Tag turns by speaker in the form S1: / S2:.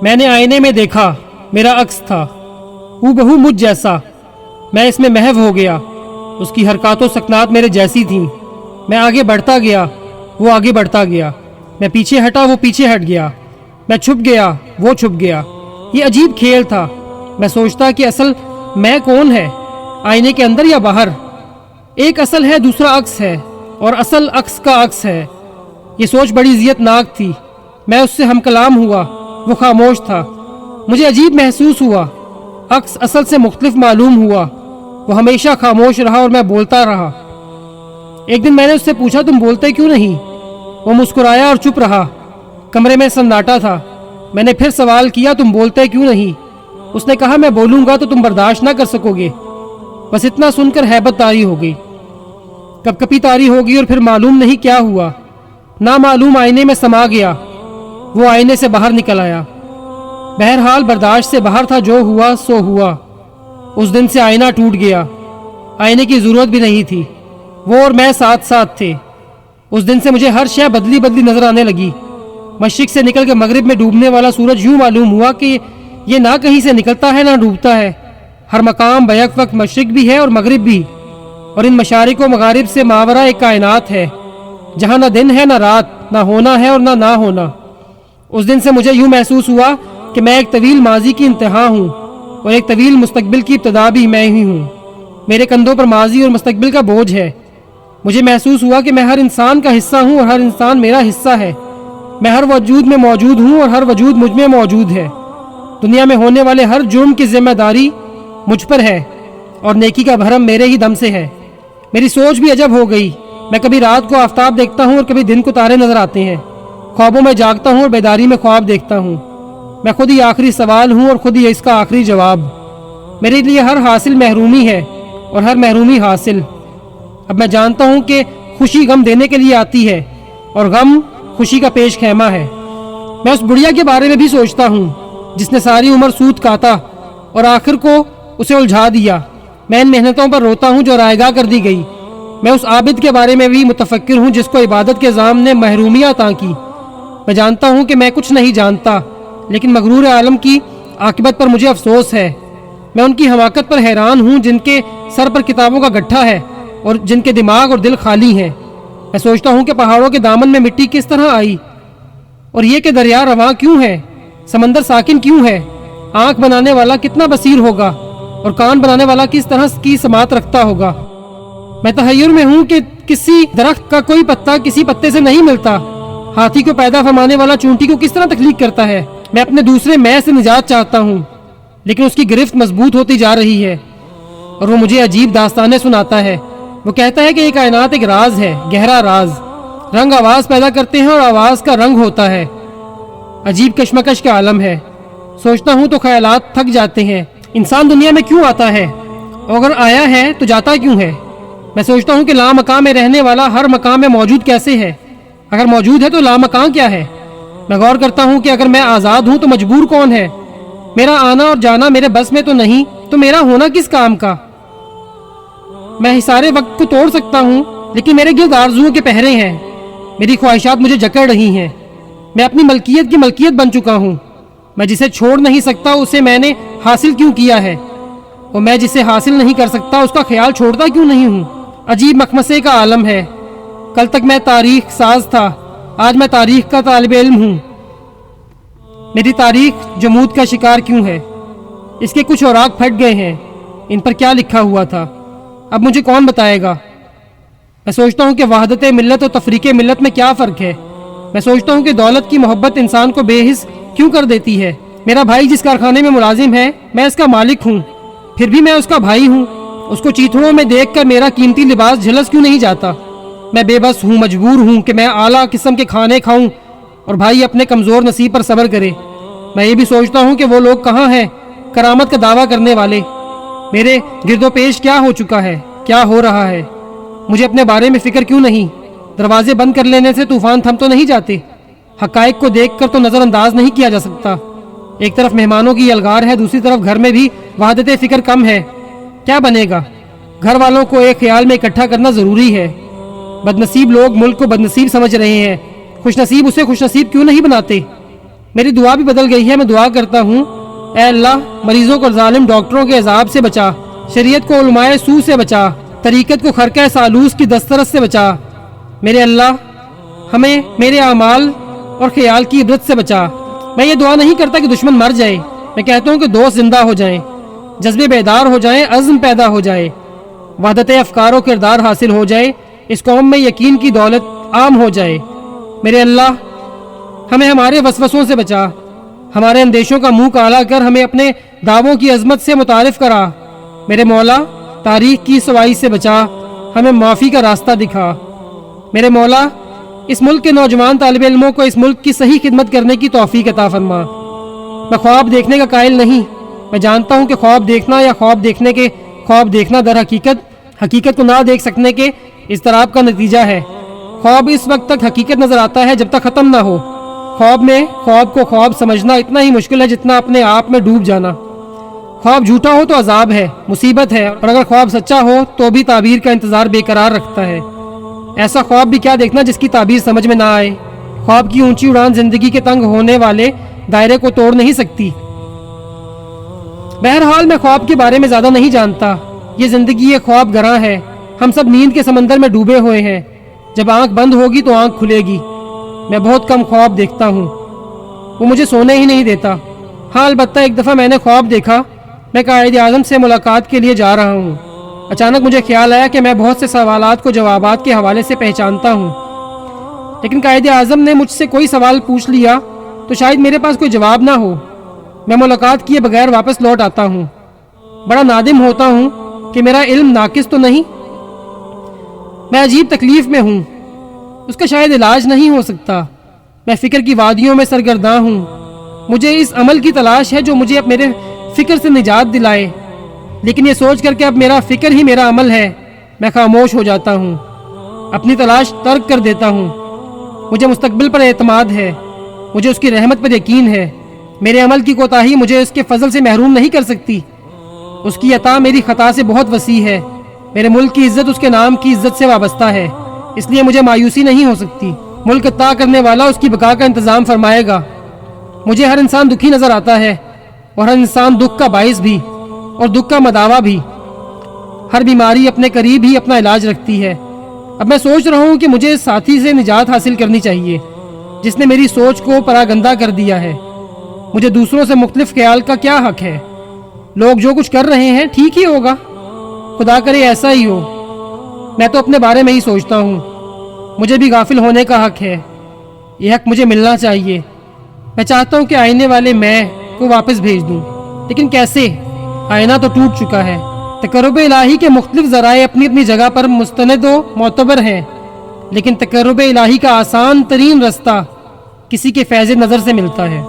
S1: میں نے آئینے میں دیکھا، میرا عکس تھا ہو بہو مجھ جیسا۔ میں اس میں محو ہو گیا، اس کی حرکات و سکنات میرے جیسی تھیں۔ میں آگے بڑھتا گیا، وہ آگے بڑھتا گیا۔ میں پیچھے ہٹا، وہ پیچھے ہٹ گیا۔ میں چھپ گیا، وہ چھپ گیا۔ یہ عجیب کھیل تھا۔ میں سوچتا کہ اصل میں کون ہے، آئینے کے اندر یا باہر؟ ایک اصل ہے، دوسرا عکس ہے، اور اصل عکس کا عکس ہے۔ یہ سوچ بڑی اذیت ناک تھی۔ میں اس سے ہم کلام ہوا، وہ خاموش تھا۔ مجھے عجیب محسوس ہوا، عکس اصل سے مختلف معلوم ہوا۔ وہ ہمیشہ خاموش رہا اور میں بولتا رہا۔ ایک دن میں نے اس سے پوچھا، تم بولتے کیوں نہیں؟ وہ مسکرایا اور چپ رہا۔ کمرے میں سناٹا تھا۔ میں نے پھر سوال کیا، تم بولتے کیوں نہیں؟ اس نے کہا، میں بولوں گا تو تم برداشت نہ کر سکو گے۔ بس اتنا سن کر ہیبت طاری ہو گئی، کب کپی طاری ہو گئی، اور پھر معلوم نہیں کیا ہوا۔ نامعلوم آئینے میں سما گیا، وہ آئینے سے باہر نکل آیا۔ بہرحال برداشت سے باہر تھا، جو ہوا سو ہوا۔ اس دن سے آئینہ ٹوٹ گیا، آئینے کی ضرورت بھی نہیں تھی۔ وہ اور میں ساتھ ساتھ تھے۔ اس دن سے مجھے ہر شے بدلی بدلی نظر آنے لگی۔ مشرق سے نکل کے مغرب میں ڈوبنے والا سورج یوں معلوم ہوا کہ یہ نہ کہیں سے نکلتا ہے نہ ڈوبتا ہے۔ ہر مقام بیک وقت مشرق بھی ہے اور مغرب بھی، اور ان مشارق و مغارب سے ماورا ایک کائنات ہے، جہاں نہ دن ہے نہ رات، نہ ہونا ہے اور نہ ہونا۔ اس دن سے مجھے یوں محسوس ہوا کہ میں ایک طویل ماضی کی انتہا ہوں، اور ایک طویل مستقبل کی ابتدا بھی میں ہی ہوں۔ میرے کندھوں پر ماضی اور مستقبل کا بوجھ ہے۔ مجھے محسوس ہوا کہ میں ہر انسان کا حصہ ہوں اور ہر انسان میرا حصہ ہے۔ میں ہر وجود میں موجود ہوں اور ہر وجود مجھ میں موجود ہے۔ دنیا میں ہونے والے ہر جرم کی ذمہ داری مجھ پر ہے، اور نیکی کا بھرم میرے ہی دم سے ہے۔ میری سوچ بھی عجب ہو گئی۔ میں کبھی رات کو آفتاب دیکھتا ہوں اور کبھی دن کو تارے نظر آتے ہیں۔ خوابوں میں جاگتا ہوں اور بیداری میں خواب دیکھتا ہوں۔ میں خود ہی آخری سوال ہوں اور خود ہی اس کا آخری جواب۔ میرے لیے ہر حاصل محرومی ہے اور ہر محرومی حاصل۔ اب میں جانتا ہوں کہ خوشی غم دینے کے لیے آتی ہے، اور غم خوشی کا پیش خیمہ ہے۔ میں اس بڑھیا کے بارے میں بھی سوچتا ہوں جس نے ساری عمر سود کاتا اور آخر کو اسے الجھا دیا۔ میں ان محنتوں پر روتا ہوں جو رائگاں کر دی گئی۔ میں اس عابد کے بارے میں بھی متفکر ہوں جس کو عبادت کے ضام نے محرومیاں عطا کی۔ میں جانتا ہوں کہ میں کچھ نہیں جانتا، لیکن مغرور عالم کی عاقبت پر مجھے افسوس ہے۔ میں ان کی حماقت پر حیران ہوں جن کے سر پر کتابوں کا گٹھا ہے اور جن کے دماغ اور دل خالی ہیں۔ میں سوچتا ہوں کہ پہاڑوں کے دامن میں مٹی کس طرح آئی، اور یہ کہ دریا رواں کیوں ہے، سمندر ساکن کیوں ہے، آنکھ بنانے والا کتنا بصیر ہوگا اور کان بنانے والا کس طرح کی سماعت رکھتا ہوگا۔ میں تحیر میں ہوں کہ کسی درخت کا کوئی پتا کسی پتے سے نہیں ملتا۔ ہاتھی کو پیدا فرمانے والا چونٹی کو کس طرح تخلیق کرتا ہے۔ میں اپنے دوسرے میں سے نجات چاہتا ہوں، لیکن اس کی گرفت مضبوط ہوتی جا رہی ہے، اور وہ مجھے عجیب داستانیں سناتا ہے۔ وہ کہتا ہے کہ یہ کائنات ایک راز ہے، گہرا راز۔ رنگ آواز پیدا کرتے ہیں اور آواز کا رنگ ہوتا ہے۔ عجیب کشمکش کا عالم ہے۔ سوچتا ہوں تو خیالات تھک جاتے ہیں۔ انسان دنیا میں کیوں آتا ہے، اور اگر آیا ہے تو جاتا کیوں ہے؟ میں سوچتا ہوں کہ لامکاں میں رہنے والا ہر مقام میں موجود کیسے ہے؟ اگر موجود ہے تو لامکاں کیا ہے؟ میں غور کرتا ہوں کہ اگر میں آزاد ہوں تو مجبور کون ہے؟ میرا آنا اور جانا میرے بس میں تو نہیں، تو میرا ہونا کس کام کا؟ میں حصار وقت کو توڑ سکتا ہوں، لیکن میرے گرد آرزوؤں کے پہرے ہیں۔ میری خواہشات مجھے جکڑ رہی ہیں۔ میں اپنی ملکیت کی ملکیت بن چکا ہوں۔ میں جسے چھوڑ نہیں سکتا اسے میں نے حاصل کیوں کیا ہے، اور میں جسے حاصل نہیں کر سکتا اس کا خیال چھوڑتا کیوں نہیں ہوں؟ عجیب مخمسے کا عالم ہے۔ کل تک میں تاریخ ساز تھا، آج میں تاریخ کا طالب علم ہوں۔ میری تاریخ جمود کا شکار کیوں ہے؟ اس کے کچھ اوراق پھٹ گئے ہیں، ان پر کیا لکھا ہوا تھا؟ اب مجھے کون بتائے گا؟ میں سوچتا ہوں کہ وحدت ملت اور تفریق ملت میں کیا فرق ہے۔ میں سوچتا ہوں کہ دولت کی محبت انسان کو بے حس کیوں کر دیتی ہے۔ میرا بھائی جس کارخانے میں ملازم ہے، میں اس کا مالک ہوں، پھر بھی میں اس کا بھائی ہوں۔ اس کو چیتڑوں میں دیکھ کر میرا قیمتی لباس جھلس کیوں نہیں جاتا؟ میں بے بس ہوں، مجبور ہوں کہ میں اعلیٰ قسم کے کھانے کھاؤں اور بھائی اپنے کمزور نصیب پر صبر کرے۔ میں یہ بھی سوچتا ہوں کہ وہ لوگ کہاں ہیں، کرامت کا دعویٰ کرنے والے؟ میرے گرد و پیش کیا ہو چکا ہے، کیا ہو رہا ہے؟ مجھے اپنے بارے میں فکر کیوں نہیں؟ دروازے بند کر لینے سے طوفان تھم تو نہیں جاتے؟ حقائق کو دیکھ کر تو نظر انداز نہیں کیا جا سکتا۔ ایک طرف مہمانوں کی یلغار ہے، دوسری طرف گھر میں بھی وحدت فکر کم ہے۔ کیا بنے گا؟ گھر والوں کو ایک خیال میں اکٹھا کرنا ضروری ہے۔ بدنصیب لوگ ملک کو بدنصیب سمجھ رہے ہیں، خوش نصیب اسے خوش نصیب کیوں نہیں بناتے؟ میری دعا بھی بدل گئی ہے، میں دعا کرتا ہوں اے اللہ مریضوں کو ظالم ڈاکٹروں کے عذاب سے بچا، شریعت کو علماء سو سے بچا، طریقت کو خرقہ سالوس کی دسترس سے بچا۔ میرے اللہ ہمیں میرے اعمال اور خیال کی عبرت سے بچا۔ میں یہ دعا نہیں کرتا کہ دشمن مر جائے، میں کہتا ہوں کہ دوست زندہ ہو جائیں، جذبے بیدار ہو جائیں، عزم پیدا ہو جائے، وحدت افکار و کردار حاصل ہو جائے، اس قوم میں یقین کی دولت عام ہو جائے۔ میرے اللہ ہمیں ہمارے وسوسوں سے بچا، ہمارے اندیشوں کا منہ کالا کر ہمیں اپنے دعووں کی عظمت سے متعارف کرا۔ میرے مولا تاریخ کی سوائی سے بچا، ہمیں معافی کا راستہ دکھا۔ میرے مولا اس ملک کے نوجوان طالب علموں کو اس ملک کی صحیح خدمت کرنے کی توفیق عطا فرما۔ میں خواب دیکھنے کا قائل نہیں، میں جانتا ہوں کہ خواب دیکھنا یا خواب دیکھنا در حقیقت کو نہ دیکھ سکنے کے اضطراب کا نتیجہ ہے۔ خواب اس وقت تک حقیقت نظر آتا ہے جب تک ختم نہ ہو۔ خواب میں خواب کو خواب سمجھنا اتنا ہی مشکل ہے جتنا اپنے آپ میں ڈوب جانا۔ خواب جھوٹا ہو تو عذاب ہے، مصیبت ہے، اور اگر خواب سچا ہو تو بھی تعبیر کا انتظار بے قرار رکھتا ہے۔ ایسا خواب بھی کیا دیکھنا جس کی تعبیر سمجھ میں نہ آئے۔ خواب کی اونچی اڑان زندگی کے تنگ ہونے والے دائرے کو توڑ نہیں سکتی۔ بہرحال میں خواب کے بارے میں زیادہ نہیں جانتا، یہ زندگی ایک خواب گراں ہے، ہم سب نیند کے سمندر میں ڈوبے ہوئے ہیں، جب آنکھ بند ہوگی تو آنکھ کھلے گی۔ میں بہت کم خواب دیکھتا ہوں، وہ مجھے سونے ہی نہیں دیتا۔ ہاں البتہ ایک دفعہ میں نے خواب دیکھا، میں قائد اعظم سے ملاقات کے لیے جا رہا ہوں۔ اچانک مجھے خیال آیا کہ میں بہت سے سوالات کو جوابات کے حوالے سے پہچانتا ہوں، لیکن قائد اعظم نے مجھ سے کوئی سوال پوچھ لیا تو شاید میرے پاس کوئی جواب نہ ہو، میں ملاقات کیے بغیر واپس لوٹ آتا ہوں۔ بڑا نادم ہوتا ہوں کہ میرا علم ناقص تو نہیں، میں عجیب تکلیف میں ہوں، اس کا شاید علاج نہیں ہو سکتا۔ میں فکر کی وادیوں میں سرگرداں ہوں، مجھے اس عمل کی تلاش ہے جو مجھے اب میرے فکر سے نجات دلائے، لیکن یہ سوچ کر کہ اب میرا فکر ہی میرا عمل ہے، میں خاموش ہو جاتا ہوں، اپنی تلاش ترک کر دیتا ہوں۔ مجھے مستقبل پر اعتماد ہے، مجھے اس کی رحمت پر یقین ہے، میرے عمل کی کوتاہی مجھے اس کے فضل سے محروم نہیں کر سکتی، اس کی عطا میری خطا سے بہت وسیع ہے، میرے ملک کی عزت اس کے نام کی عزت سے وابستہ ہے، اس لیے مجھے مایوسی نہیں ہو سکتی۔ ملک عطا کرنے والا اس کی بقا کا انتظام فرمائے گا۔ مجھے ہر انسان دکھی نظر آتا ہے، اور ہر انسان دکھ کا باعث بھی اور دکھ کا مداوا بھی۔ ہر بیماری اپنے قریب ہی اپنا علاج رکھتی ہے۔ اب میں سوچ رہا ہوں کہ مجھے اس ساتھی سے نجات حاصل کرنی چاہیے جس نے میری سوچ کو پراگندہ کر دیا ہے۔ مجھے دوسروں سے مختلف خیال کا کیا حق ہے؟ لوگ جو کچھ کر رہے ہیں ٹھیک ہی ہوگا، خدا کرے ایسا ہی ہو۔ میں تو اپنے بارے میں ہی سوچتا ہوں، مجھے بھی غافل ہونے کا حق ہے، یہ حق مجھے ملنا چاہیے۔ میں چاہتا ہوں کہ آئینے والے میں کو واپس بھیج دوں، لیکن کیسے؟ آئینہ تو ٹوٹ چکا ہے۔ تقرب الہی کے مختلف ذرائع اپنی اپنی جگہ پر مستند و معتبر ہیں، لیکن تقرب الہی کا آسان ترین رستہ کسی کے فیض نظر سے ملتا ہے۔